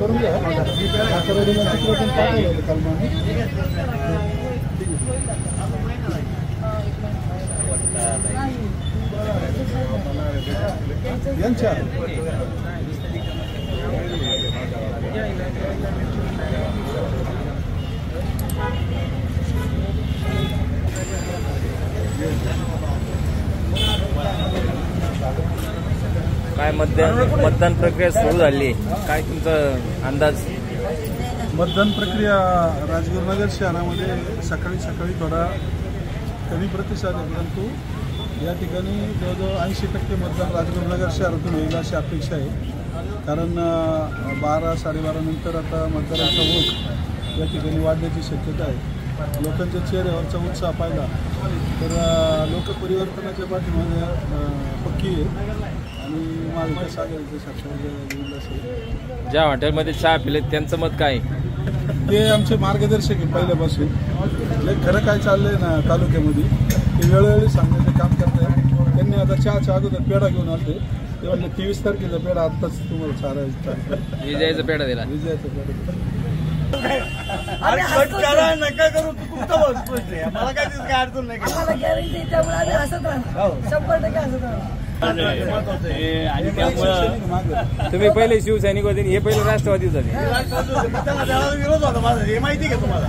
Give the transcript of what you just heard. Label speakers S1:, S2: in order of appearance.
S1: करून घ्या. साखरवाडीला तिकडे पण पाठवलं कलमाने. यांच्या
S2: काय मतदान प्रक्रिया सुरू झाली, काय तुमचा अंदाज?
S1: मतदान प्रक्रिया राजगुरुनगर शहरामध्ये सकाळी थोडा कमी प्रतिसाद आहे, परंतु या ठिकाणी जवळजवळ 80% मतदान राजगुरुनगर शहरातून होईल अशी अपेक्षा आहे. कारण 12-12:30 नंतर आता मतदारांचा ओघ या ठिकाणी वाढण्याची शक्यता आहे. लोकांच्या चेहऱ्यावरचा उत्साह पाहिला तर लोकपरिवर्तनाच्या पाठीमागे पक्की आहे आणि महाविकास आघाडीचं सरकार असेल.
S2: ज्या हॉटेलमध्ये चहा पिले त्यांचं मत काय?
S1: ते आमचे मार्गदर्शक आहे पहिल्यापासून. खरं काय चाललंय ना तालुक्यामध्ये ते वेळोवेळी सांगण्याचं काम करतात. त्यांनी आता चहाच्या अगोदर पेढा घेऊन आले. ते म्हणले 23 तारखेचा पेढा आत्ताच तुम्हाला चारायचा.
S2: विजयाचा पेढा दिला.
S1: विजयाचा पेढा
S3: नका करू. तुमचा मला काय अडचण नाही. गॅरंटी त्यामुळे आम्ही हसत राहणार. 100% हसत राहणार.
S2: आणि त्यामुळं तुम्ही पहिले शिवसैनिक होते, हे पहिले राष्ट्रवादी होते.
S3: विरोध होता माझा, हे माहिती का तुम्हाला?